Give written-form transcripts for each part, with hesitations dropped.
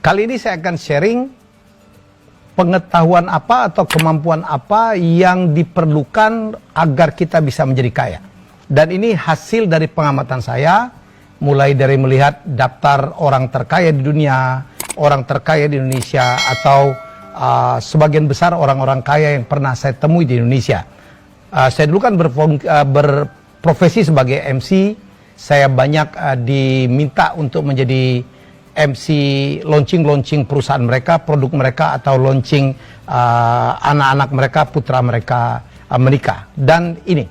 Kali ini saya akan sharing pengetahuan apa atau kemampuan apa yang diperlukan agar kita bisa menjadi kaya. Dan ini hasil dari pengamatan saya, mulai dari melihat daftar orang terkaya di dunia, orang terkaya di Indonesia, atau sebagian besar orang-orang kaya yang pernah saya temui di Indonesia. Saya dulu kan berprofesi sebagai MC, saya banyak diminta untuk menjadi MC launching perusahaan mereka, produk mereka, atau launching anak-anak mereka, putra mereka menikah. Dan ini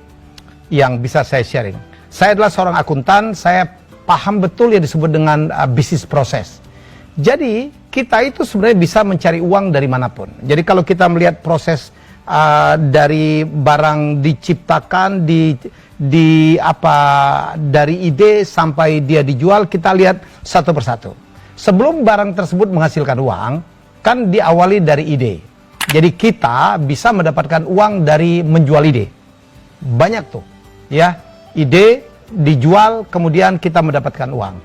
yang bisa saya sharing. Saya adalah seorang akuntan, saya paham betul yang disebut dengan bisnis proses. Jadi kita itu sebenarnya bisa mencari uang dari manapun. Jadi kalau kita melihat proses dari barang diciptakan, dari ide sampai dia dijual, kita lihat satu persatu. Sebelum barang tersebut menghasilkan uang, kan diawali dari ide. Jadi kita bisa mendapatkan uang dari menjual ide. Banyak tuh, ya. Ide dijual, kemudian kita mendapatkan uang.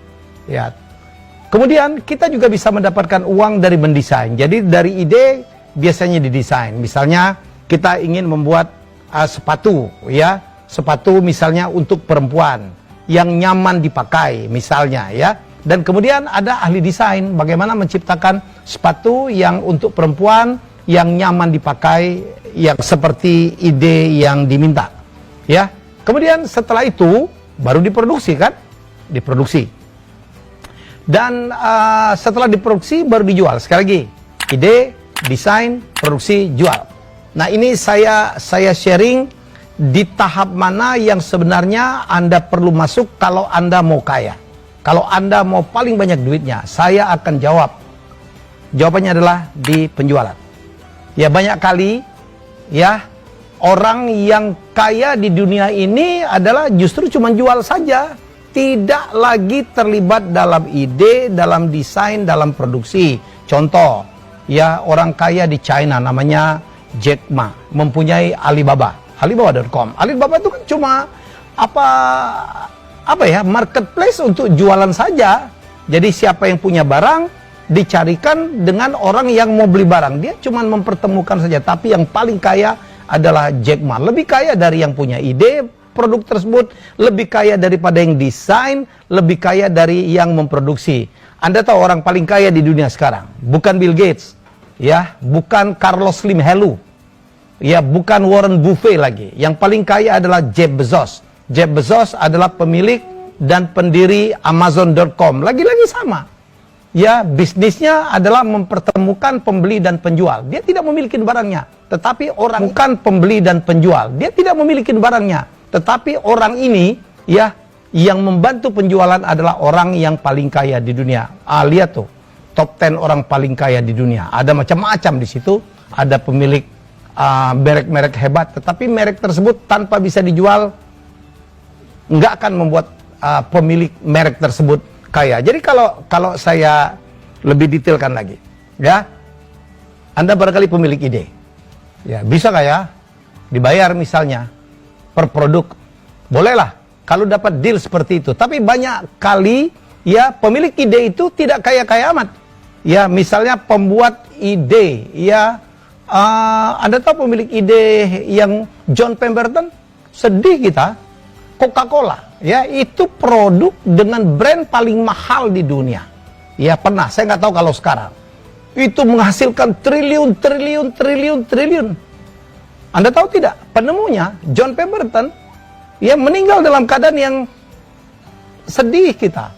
Ya. Kemudian kita juga bisa mendapatkan uang dari mendesain. Jadi dari ide biasanya didesain. Misalnya kita ingin membuat sepatu, ya. Sepatu misalnya untuk perempuan yang nyaman dipakai, misalnya, ya. Dan kemudian ada ahli desain, bagaimana menciptakan sepatu yang untuk perempuan, yang nyaman dipakai, yang seperti ide yang diminta. Ya. Kemudian setelah itu, baru diproduksi kan? Diproduksi. Dan setelah diproduksi, baru dijual. Sekali lagi, ide, desain, produksi, jual. Nah ini saya sharing di tahap mana yang sebenarnya Anda perlu masuk kalau Anda mau kaya. Kalau Anda mau paling banyak duitnya, saya akan jawab. Jawabannya adalah di penjualan. Ya banyak kali, ya, orang yang kaya di dunia ini adalah justru cuma jual saja. Tidak lagi terlibat dalam ide, dalam desain, dalam produksi. Contoh, ya, orang kaya di China namanya Jack Ma, mempunyai Alibaba, Alibaba.com. Alibaba itu kan cuma apa ya, marketplace untuk jualan saja. Jadi siapa yang punya barang dicarikan dengan orang yang mau beli barang. Dia cuma mempertemukan saja. Tapi yang paling kaya adalah Jack Ma. Lebih kaya dari yang punya ide produk tersebut, lebih kaya daripada yang desain, lebih kaya dari yang memproduksi. Anda tahu orang paling kaya di dunia sekarang? Bukan Bill Gates, ya, bukan Carlos Slim Helú, ya, bukan Warren Buffett lagi. Yang paling kaya adalah Jeff Bezos. Jeff Bezos adalah pemilik dan pendiri Amazon.com. Lagi-lagi sama. Ya, bisnisnya adalah mempertemukan pembeli dan penjual. Dia tidak memiliki barangnya, tetapi orang bukan pembeli dan penjual. Dia tidak memiliki barangnya, tetapi orang ini, ya, yang membantu penjualan adalah orang yang paling kaya di dunia. Lihat tuh, top 10 orang paling kaya di dunia. Ada macam-macam di situ. Ada pemilik merek-merek hebat, tetapi merek tersebut tanpa bisa dijual, nggak akan membuat pemilik merek tersebut kaya. Jadi kalau saya lebih detailkan lagi, ya, Anda barangkali pemilik ide, ya, bisa kaya, dibayar misalnya per produk, bolehlah kalau dapat deal seperti itu. Tapi banyak kali, ya, pemilik ide itu tidak kaya-kaya amat. Ya, misalnya pembuat ide, ya, Anda tahu pemilik ide yang John Pemberton? Sedih kita. Coca-Cola, ya, itu produk dengan brand paling mahal di dunia. Ya, pernah, saya nggak tahu kalau sekarang. Itu menghasilkan triliun. Anda tahu tidak? Penemunya, John Pemberton, ya, meninggal dalam keadaan yang sedih kita.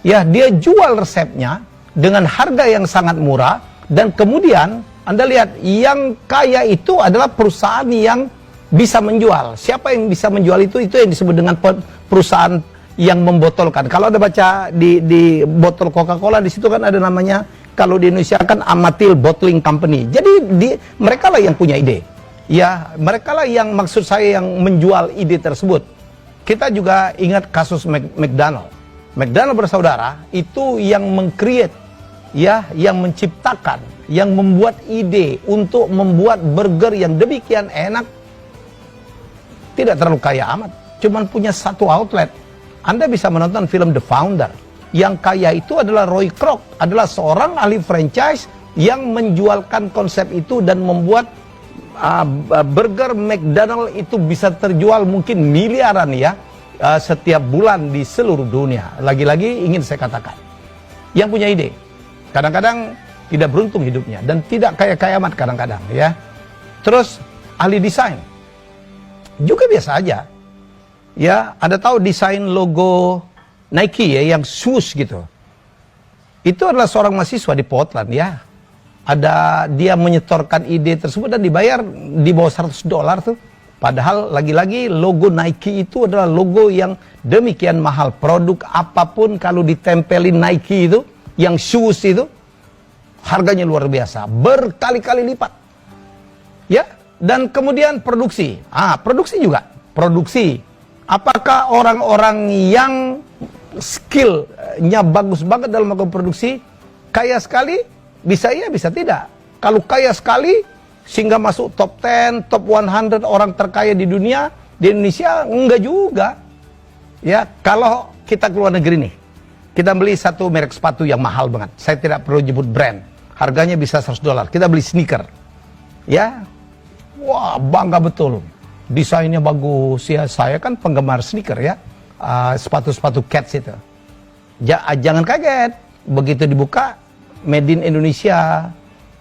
Ya, dia jual resepnya dengan harga yang sangat murah, dan kemudian Anda lihat, yang kaya itu adalah perusahaan yang bisa menjual. Siapa yang bisa menjual itu yang disebut dengan perusahaan yang membotolkan. Kalau Anda baca di botol Coca-Cola, di situ kan ada namanya, kalau di Indonesia kan Amatil Bottling Company. Jadi mereka lah yang punya ide. Ya, mereka lah yang, maksud saya, yang menjual ide tersebut. Kita juga ingat kasus McDonald. McDonald bersaudara itu yang meng-create, ya, yang menciptakan, yang membuat ide untuk membuat burger yang demikian enak. Tidak terlalu kaya amat, cuman punya satu outlet. Anda bisa menonton film The Founder, Yang kaya itu adalah Roy Kroc, adalah seorang ahli franchise yang menjualkan konsep itu dan membuat burger McDonald itu bisa terjual mungkin miliaran ya setiap bulan di seluruh dunia. Lagi-lagi ingin saya katakan, yang punya ide kadang-kadang tidak beruntung hidupnya dan tidak kaya-kaya amat kadang-kadang ya. Terus ahli desain juga biasa aja ya. Anda tahu desain logo Nike ya, yang shoes gitu, itu adalah seorang mahasiswa di Portland ya. Dia menyetorkan ide tersebut dan dibayar di bawah $100 tuh. Padahal lagi-lagi logo Nike itu adalah logo yang demikian mahal. Produk apapun kalau ditempelin Nike itu, yang shoes itu, harganya luar biasa, berkali-kali lipat. Ya, dan kemudian produksi. Produksi juga. Produksi. Apakah orang-orang yang skillnya bagus banget dalam melakukan produksi, kaya sekali? Bisa iya, bisa tidak. Kalau kaya sekali, sehingga masuk top 10, top 100 orang terkaya di dunia, di Indonesia enggak juga. Ya, kalau kita keluar negeri nih, kita beli satu merek sepatu yang mahal banget. Saya tidak perlu nyebut brand. Harganya bisa $100. Kita beli sneaker. Ya. Wah, bangga betul. Desainnya bagus. Ya, saya kan penggemar sneaker ya. Sepatu-sepatu Keds itu. Jangan kaget. Begitu dibuka, made in Indonesia,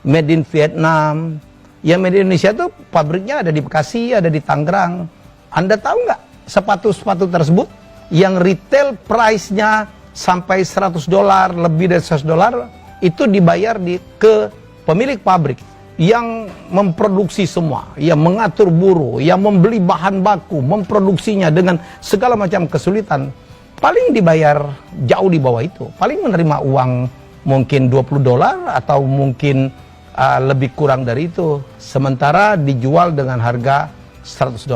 made in Vietnam. Ya, made in Indonesia tuh pabriknya ada di Bekasi, ada di Tangerang. Anda tahu nggak sepatu-sepatu tersebut yang retail price-nya sampai $100, lebih dari $100, itu dibayar ke pemilik pabrik yang memproduksi semua, yang mengatur buruh, yang membeli bahan baku, memproduksinya dengan segala macam kesulitan. Paling dibayar jauh di bawah itu. Paling menerima uang mungkin $20 atau mungkin lebih kurang dari itu. Sementara dijual dengan harga $100.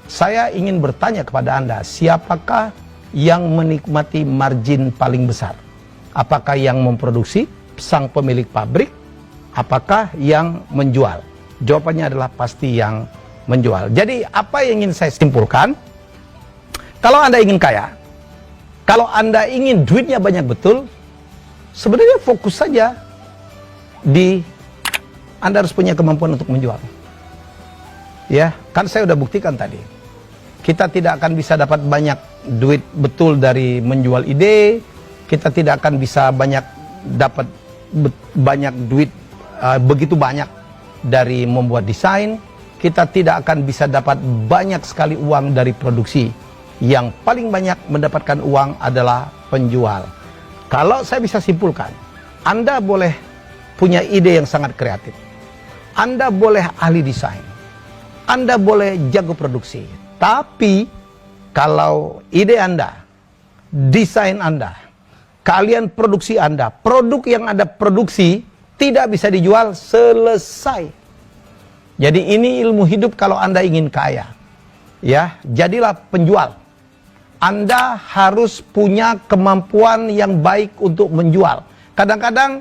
Saya ingin bertanya kepada Anda, siapakah yang menikmati margin paling besar? Apakah yang memproduksi, sang pemilik pabrik? Apakah yang menjual? Jawabannya adalah pasti yang menjual. Jadi apa yang ingin saya simpulkan? Kalau Anda ingin kaya, kalau Anda ingin duitnya banyak betul, sebenarnya fokus saja di Anda harus punya kemampuan untuk menjual. Ya, kan saya udah buktikan tadi. Kita tidak akan bisa dapat banyak duit betul dari menjual ide. Kita tidak akan bisa dapat banyak duit begitu banyak dari membuat desain. Kita tidak akan bisa dapat banyak sekali uang dari produksi. Yang paling banyak mendapatkan uang adalah penjual. Kalau saya bisa simpulkan, Anda boleh punya ide yang sangat kreatif. Anda boleh ahli desain. Anda boleh jago produksi. Tapi kalau ide Anda, desain Anda, kalian produksi Anda, produk yang Anda produksi tidak bisa dijual, selesai. Jadi ini ilmu hidup kalau Anda ingin kaya. Ya, jadilah penjual. Anda harus punya kemampuan yang baik untuk menjual. Kadang-kadang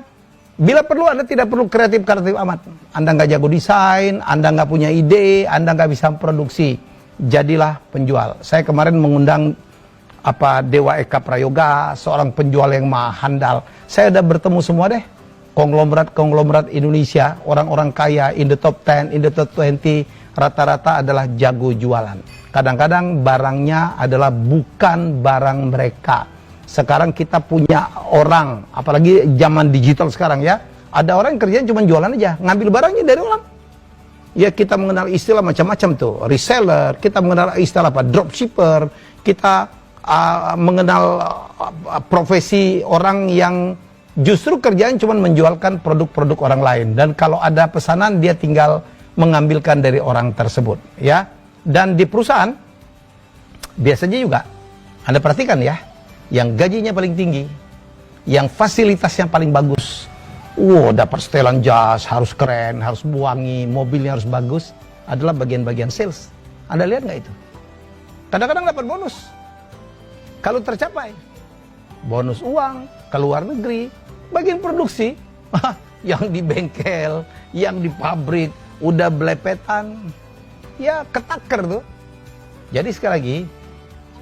bila perlu Anda tidak perlu kreatif-kreatif amat. Anda nggak jago desain, Anda nggak punya ide, Anda nggak bisa produksi. Jadilah penjual. Saya kemarin mengundang Dewa Eka Prayoga, seorang penjual yang handal. Saya udah bertemu semua deh. Konglomerat Indonesia, orang-orang kaya in the top 10, in the top 20, rata-rata adalah jago jualan. Kadang-kadang barangnya adalah bukan barang mereka. Sekarang kita punya orang, apalagi zaman digital sekarang ya, ada orang yang kerjanya cuma jualan aja, ngambil barangnya dari orang. Ya, kita mengenal istilah macam-macam tuh, reseller, kita mengenal istilah dropshipper, kita mengenal profesi orang yang justru kerjaan cuma menjualkan produk-produk orang lain. Dan kalau ada pesanan, dia tinggal mengambilkan dari orang tersebut, ya. Dan di perusahaan biasanya juga Anda perhatikan ya, yang gajinya paling tinggi, yang fasilitasnya paling bagus, dapat setelan jas, harus keren, harus wangi, mobilnya harus bagus, adalah bagian-bagian sales. Anda lihat nggak itu? Kadang-kadang dapat bonus kalau tercapai, bonus uang ke luar negeri. Bagian produksi yang di bengkel, yang di pabrik udah belepetan, ya ketaker tuh. Jadi sekali lagi,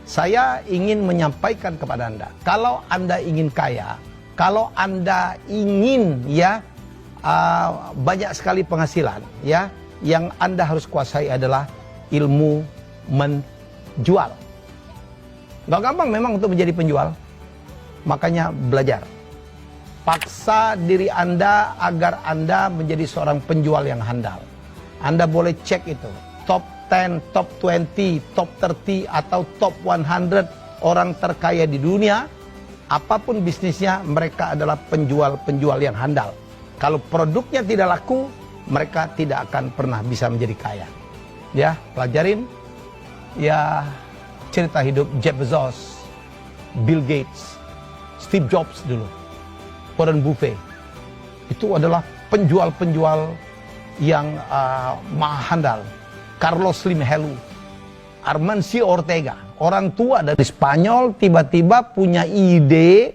Saya ingin menyampaikan kepada Anda, kalau Anda ingin kaya, kalau Anda ingin banyak sekali penghasilan, yang Anda harus kuasai adalah ilmu menjual. Gak gampang memang untuk menjadi penjual, makanya belajar. Paksa diri Anda agar Anda menjadi seorang penjual yang handal. Anda boleh cek itu, top 10, top 20, top 30, atau top 100 orang terkaya di dunia. Apapun bisnisnya, mereka adalah penjual-penjual yang handal. Kalau produknya tidak laku, mereka tidak akan pernah bisa menjadi kaya. Ya, pelajarin ya cerita hidup Jeff Bezos, Bill Gates, Steve Jobs dulu, Warren Buffett. Itu adalah penjual-penjual yang maha handal. Carlos Slim Helu, Amancio Ortega, orang tua dari Spanyol tiba-tiba punya ide,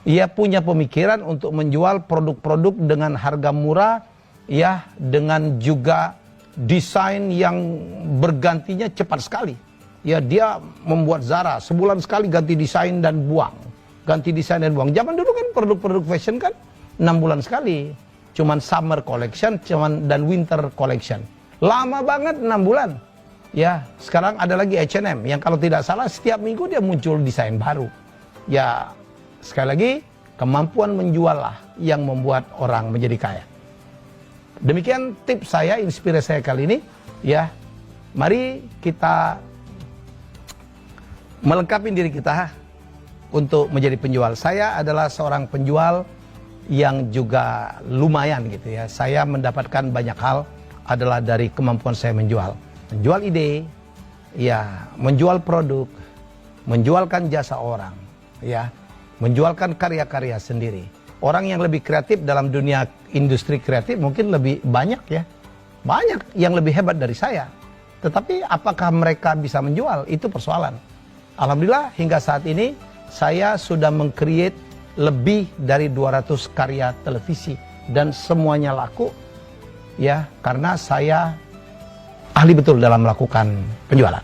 ia punya pemikiran untuk menjual produk-produk dengan harga murah, dengan juga desain yang bergantinya cepat sekali. Ya, dia membuat Zara sebulan sekali ganti desain dan buang, ganti desain dan buang. Zaman dulu kan produk-produk fashion kan 6 bulan sekali, cuman summer collection, dan winter collection. Lama banget 6 bulan. Ya, sekarang ada lagi H&M yang kalau tidak salah setiap minggu dia muncul desain baru. Ya, sekali lagi kemampuan menjual lah yang membuat orang menjadi kaya. Demikian tips saya, inspirasi saya kali ini. Ya, mari kita melengkapi diri kita untuk menjadi penjual. Saya adalah seorang penjual yang juga lumayan gitu ya. Saya mendapatkan banyak hal adalah dari kemampuan saya menjual. Menjual ide, menjual produk, menjualkan jasa orang, menjualkan karya-karya sendiri. Orang yang lebih kreatif dalam dunia industri kreatif mungkin lebih banyak ya. Banyak yang lebih hebat dari saya. Tetapi apakah mereka bisa menjual? Itu persoalan. Alhamdulillah hingga saat ini saya sudah meng-create lebih dari 200 karya televisi dan semuanya laku. Ya, karena saya ahli betul dalam melakukan penjualan.